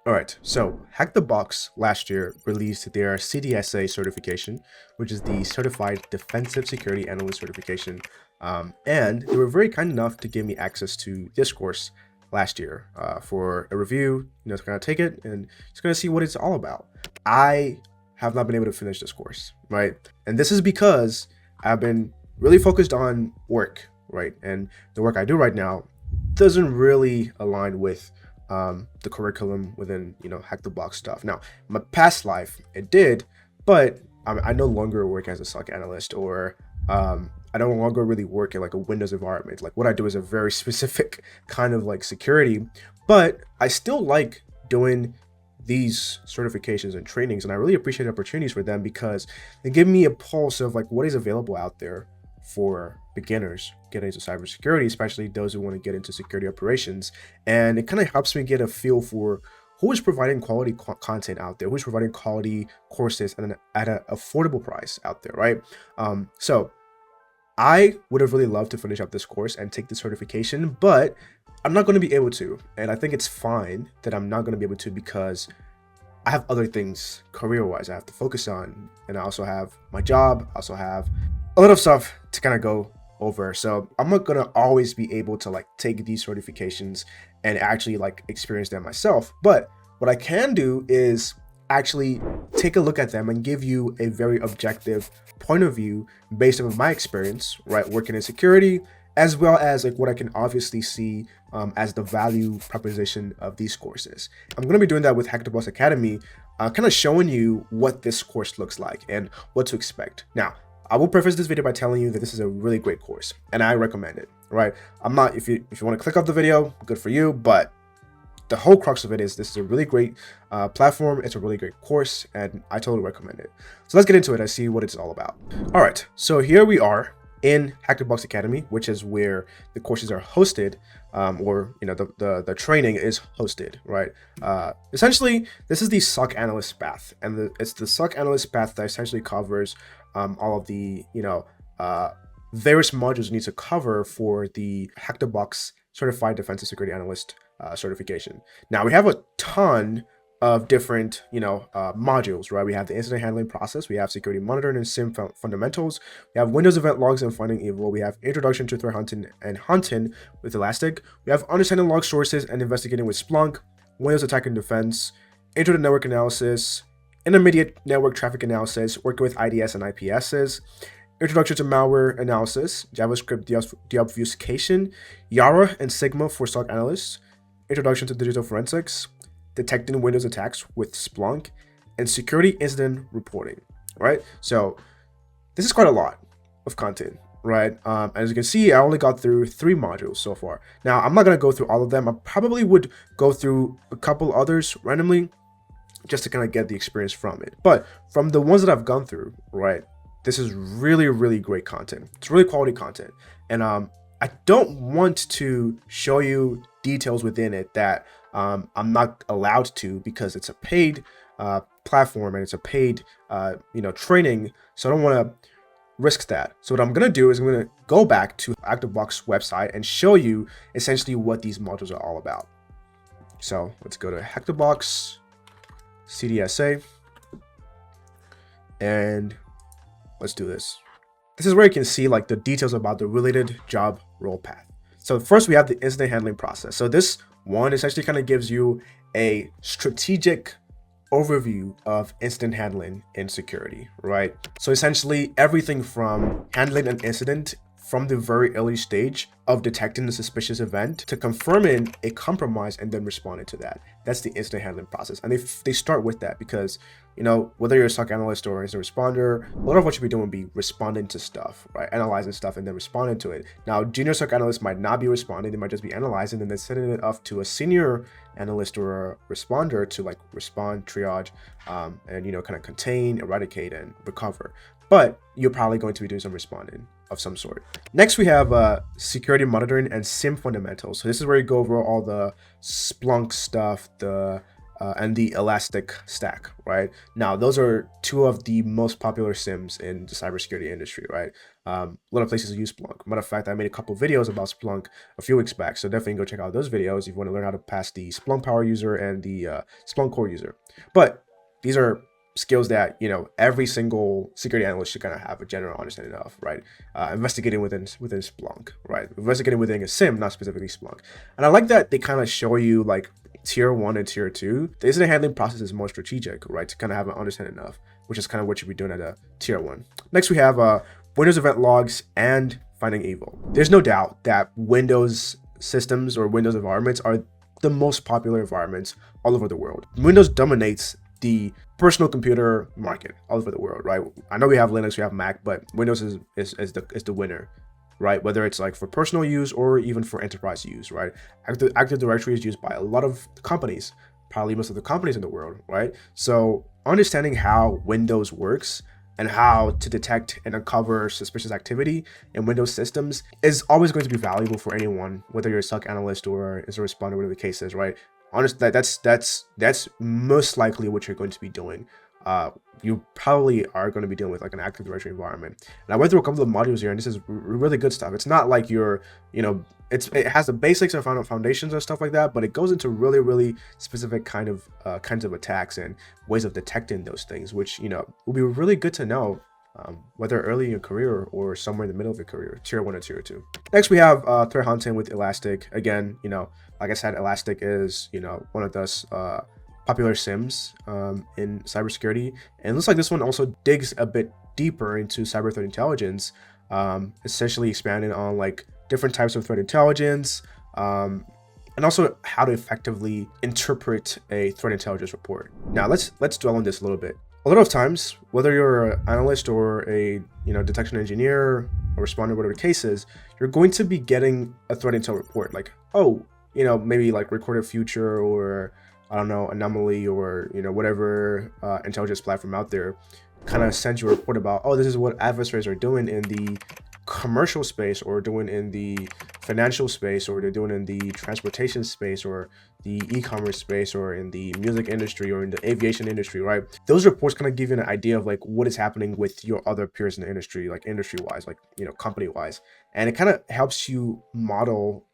All right, so HackTheBox last year released their CDSA certification, which is the Certified Defensive Security Analyst certification. And they were very kind enough to give me access to this course last year for a review, to kind of take it and just kind of see what it's all about. I have not been able to finish this course, right? And this is because I've been really focused on work, right? And the work I do right now doesn't really align with the curriculum within Hack the Box stuff. Now, my past life it did, but I no longer work as a SOC analyst, or I no longer really work in like a Windows environment. Like what I do is a very specific kind of like security, but I still like doing these certifications and trainings, and I really appreciate opportunities for them because they give me a pulse of like what is available out there for beginners getting into cybersecurity, especially those who want to get into security operations. And it kind of helps me get a feel for who is providing quality content out there, who's providing quality courses at an affordable price out there, right? So I would have really loved to finish up this course and take the certification, but I'm not going to be able to. And I think it's fine that I'm not going to be able to because I have other things career-wise I have to focus on. And I also have my job, I also have a lot of stuff to kind of go over. So I'm not going to always be able to like take these certifications and actually like experience them myself. But what I can do is actually take a look at them and give you a very objective point of view based on my experience, right, working in security, as well as like what I can obviously see as the value proposition of these courses. I'm going to be doing that with HackTheBox Academy, kind of showing you what this course looks like and what to expect. Now, I will preface this video by telling you that this is a really great course and I recommend it, right? I'm not, if you want to click off the video, good for you, but the whole crux of it is this is a really great platform. It's a really great course and I totally recommend it. So let's get into it and see what it's all about. All right, so here we are in HackTheBox Academy, which is where the courses are hosted, or the training is hosted, right? Essentially, this is the SOC analyst path, and it's the SOC analyst path that essentially covers all of the various modules you need to cover for the HackTheBox Certified Defensive Security Analyst certification. Now we have a ton of different modules, right? We have the incident handling process, we have security monitoring and SIEM fundamentals, we have Windows event logs and finding evil, we have introduction to threat hunting and hunting with Elastic, we have understanding log sources and investigating with Splunk, Windows attack and defense, intro to network analysis, intermediate network traffic analysis, working with IDS and IPSs, introduction to malware analysis, JavaScript deobfuscation, Yara and Sigma for SOC analysts, introduction to digital forensics, detecting Windows attacks with Splunk, and security incident reporting, right? So this is quite a lot of content, right? As you can see, I only got through 3 modules so far. Now, I'm not going to go through all of them. I probably would go through a couple others randomly just to kind of get the experience from it. But from the ones that I've gone through, right, this is really, really great content. It's really quality content. And I don't want to show you details within it that I'm not allowed to because it's a paid platform and it's a paid training. So I don't want to risk that. So what I'm going to do is I'm going to go back to HackTheBox website and show you essentially what these modules are all about. So let's go to HackTheBox CDSA and let's do this. This is where you can see like the details about the related job role path. So first we have the incident handling process. So this one essentially kind of gives you a strategic overview of incident handling in security, right? So essentially everything from handling an incident from the very early stage of detecting the suspicious event to confirming a compromise and then responding to that. That's the incident handling process. And they start with that because, whether you're a SOC analyst or incident responder, a lot of what you'll be doing will be responding to stuff, right? Analyzing stuff and then responding to it. Now, junior SOC analysts might not be responding. They might just be analyzing and then sending it off to a senior analyst or a responder to like respond, triage, and, kind of contain, eradicate, and recover. But you're probably going to be doing some responding of some sort. Next, we have security monitoring and SIEM fundamentals. So this is where you go over all the Splunk stuff, the and the Elastic Stack, right? Now, those are two of the most popular SIEMs in the cybersecurity industry, right? A lot of places use Splunk. Matter of fact, I made a couple videos about Splunk a few weeks back, so definitely go check out those videos if you want to learn how to pass the Splunk Power user and the Splunk Core user. But these are skills that, you know, every single security analyst should kind of have a general understanding of, right? Investigating within Splunk, right? Investigating within a SIEM, not specifically Splunk. And I like that they kind of show you like tier 1 and tier 2. The incident handling process is more strategic, right? To kind of have an understanding of, which is kind of what you'd be doing at a tier 1. Next, we have Windows event logs and finding evil. There's no doubt that Windows systems or Windows environments are the most popular environments all over the world. Windows dominates the personal computer market all over the world, right? I know we have Linux, we have Mac, but Windows is the winner, right? Whether it's like for personal use or even for enterprise use, right? Active Directory is used by a lot of companies, probably most of the companies in the world, right? So understanding how Windows works and how to detect and uncover suspicious activity in Windows systems is always going to be valuable for anyone, whether you're a SOC analyst or as a responder, whatever the case is, right? Honestly, that's most likely what you're going to be doing. You probably are going to be dealing with like an Active Directory environment. And I went through a couple of modules here, and this is really good stuff. It's not like you're, you know, it has the basics and foundations and stuff like that, but it goes into really specific kinds of attacks and ways of detecting those things, which, you know, will be really good to know. Whether early in your career or somewhere in the middle of your career, tier 1 or tier 2. Next, we have threat hunting with Elastic. Again, you know, like I said, Elastic is, you know, one of those popular SIEMs in cybersecurity. And it looks like this one also digs a bit deeper into cyber threat intelligence, essentially expanding on like different types of threat intelligence, and also how to effectively interpret a threat intelligence report. Now, let's dwell on this a little bit. A lot of times, whether you're an analyst or a detection engineer or responder, whatever the case is, you're going to be getting a threat intel report, like, oh, you know, maybe like recorded future or I don't know, anomaly or whatever intelligence platform out there kind of sends you a report about, oh, this is what adversaries are doing in the commercial space or doing in the financial space or they're doing in the transportation space or the e-commerce space or in the music industry or in the aviation industry, right? Those reports kind of give you an idea of like what is happening with your other peers in the industry, like industry wise, like, you know, company wise. And it kind of helps you model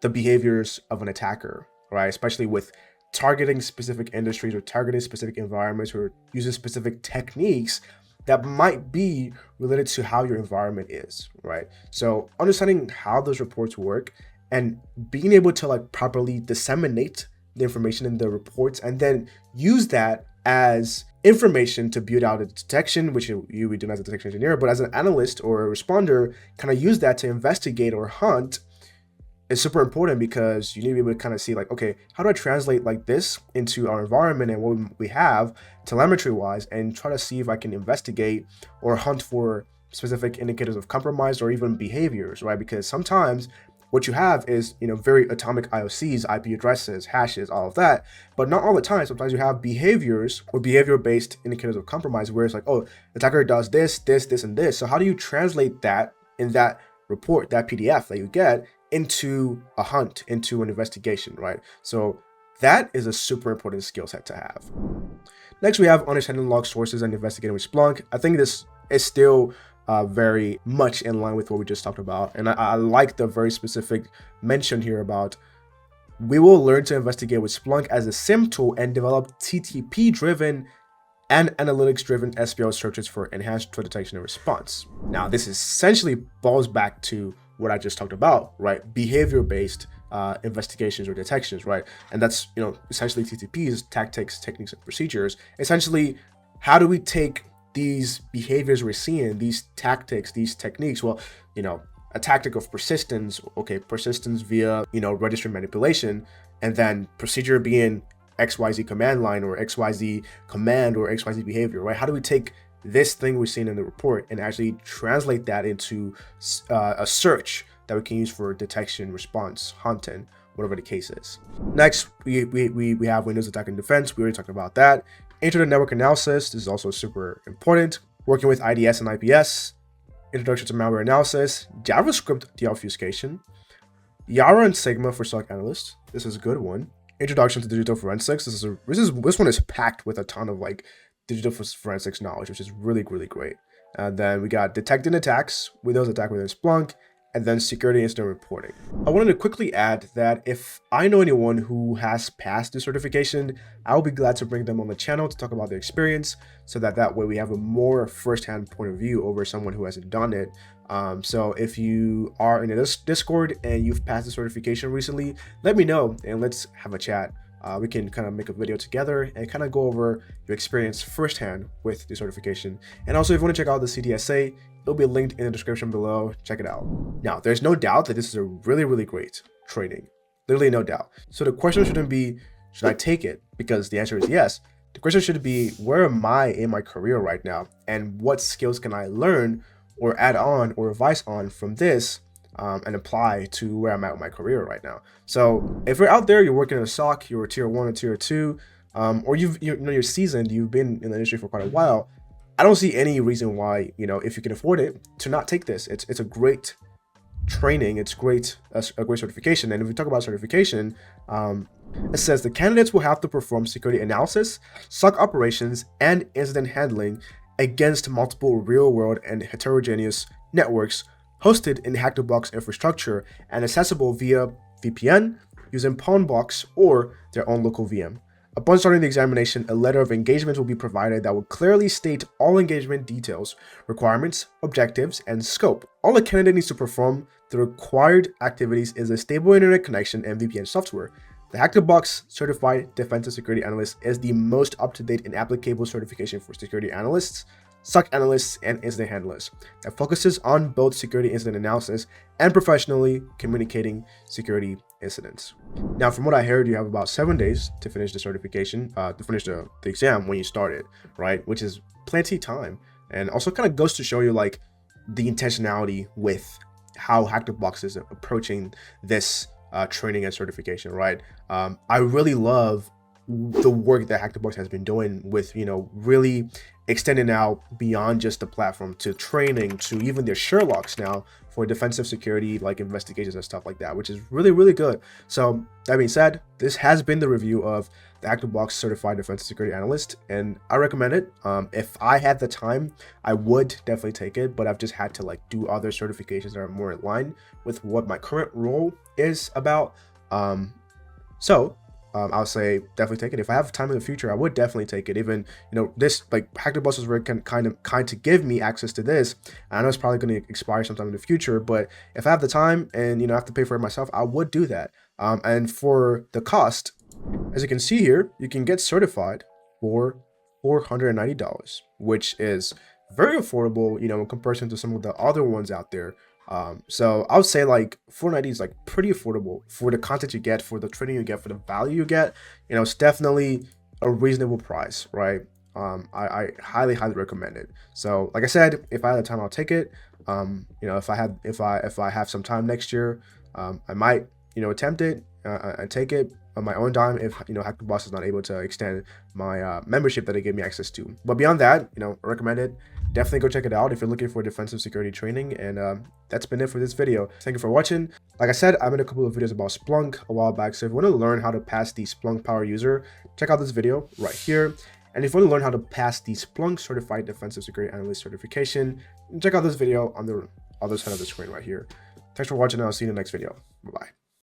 the behaviors of an attacker, right? Especially with targeting specific industries or targeting specific environments or using specific techniques that might be related to how your environment is, right? So understanding how those reports work and being able to like properly disseminate the information in the reports and then use that as information to build out a detection, which you would do as a detection engineer, but as an analyst or a responder, kind of use that to investigate or hunt is super important because you need to be able to kind of see like, okay, how do I translate like this into our environment and what we have telemetry wise and try to see if I can investigate or hunt for specific indicators of compromise or even behaviors, right? Because sometimes what you have is, you know, very atomic IOCs, IP addresses, hashes, all of that, but not all the time. Sometimes you have behaviors or behavior-based indicators of compromise where it's like, oh, the attacker does this, and this. So how do you translate that in that report, that PDF that you get into a hunt, into an investigation, right? So that is a super important skill set to have. Next, we have understanding log sources and investigating with Splunk. I think this is still very much in line with what we just talked about. And I like the very specific mention here about we will learn to investigate with Splunk as a SIEM tool and develop TTP-driven and analytics-driven SPL searches for enhanced threat detection and response. Now, this essentially falls back to what I just talked about, right? Behavior-based investigations or detections, right? And that's, you know, essentially TTPs, tactics, techniques, and procedures. Essentially, how do we take these behaviors we're seeing, these tactics, these techniques? Well, you know, a tactic of persistence, okay, persistence via, you know, registry manipulation, and then procedure being XYZ command line or XYZ command or XYZ behavior, right? How do we take this thing we're seeing in the report and actually translate that into a search that we can use for detection, response, hunting, whatever the case is. Next, we have Windows attack and defense. We already talked about that. Intro to network analysis. This is also super important. Working with IDS and IPS. Introduction to malware analysis. JavaScript deobfuscation. Yara and Sigma for SOC analysts. This is a good one. introduction to digital forensics. This one is packed with a ton of like digital forensics knowledge, which is really great. And then we got detecting attacks, Windows attack within Splunk, and then security incident reporting. I wanted to quickly add that if I know anyone who has passed the certification, I will be glad to bring them on the channel to talk about their experience, so that way we have a more first-hand point of view over someone who hasn't done it. So if you are in this Discord and you've passed the certification recently, let me know and let's have a chat. We can kind of make a video together and kind of go over your experience firsthand with the certification. And also, if you want to check out the CDSA, it'll be linked in the description below. Check it out. Now, there's no doubt that this is a really great training. Literally no doubt. So the question shouldn't be, should I take it? Because the answer is yes. The question should be, where am I in my career right now? And what skills can I learn or add on or revise on from this and apply to where I'm at with my career right now? So if you're out there, you're working in a SOC, you're a tier 1 or tier 2, or you're seasoned, you've been in the industry for quite a while, I don't see any reason why, if you can afford it, to not take this. It's a great training. It's a great certification. And if we talk about certification, it says the candidates will have to perform security analysis, SOC operations, and incident handling against multiple real-world and heterogeneous networks hosted in HackTheBox infrastructure and accessible via VPN, using Pawnbox or their own local VM. Upon starting the examination, a letter of engagement will be provided that will clearly state all engagement details, requirements, objectives, and scope. All a candidate needs to perform the required activities is a stable internet connection and VPN software. The HackTheBox Certified Defensive Security Analyst is the most up-to-date and applicable certification for security analysts, SOC analysts, and incident handlers that focuses on both security incident analysis and professionally communicating security incidents. Now, from what I heard, you have about 7 days to finish the certification, to finish the exam when you start it, right? Which is plenty time, and also kind of goes to show you like the intentionality with how HackTheBox is approaching this training and certification, right? I really love the work that HackTheBox has been doing with, really extending out beyond just the platform to training to even their Sherlocks now for defensive security, like investigations and stuff like that, which is really good. So that being said, this has been the review of the HackTheBox Certified Defensive Security Analyst, and I recommend it. If I had the time, I would definitely take it, but I've just had to like do other certifications that are more in line with what my current role is about. I'll say definitely take it. If I have time in the future, I would definitely take it. Even, this like HackTheBox was very kind to give me access to this. I know it's probably going to expire sometime in the future, but if I have the time and, I have to pay for it myself, I would do that. And for the cost, as you can see here, you can get certified for $490, which is very affordable, in comparison to some of the other ones out there. So I would say like $490 is like pretty affordable for the content you get, for the training you get, for the value you get. It's definitely a reasonable price, right? I highly recommend it. So like I said, if I had the time, I'll take it. If I have some time next year, I might, attempt it and take it on my own time if, HackTheBox is not able to extend my membership that they gave me access to. But beyond that, I recommend it. Definitely go check it out if you're looking for defensive security training. And that's been it for this video. Thank you for watching. Like I said, I made a couple of videos about Splunk a while back. So if you want to learn how to pass the Splunk Power User, check out this video right here. And if you want to learn how to pass the Splunk Certified Defensive Security Analyst certification, check out this video on the other side of the screen right here. Thanks for watching, and I'll see you in the next video. Bye-bye.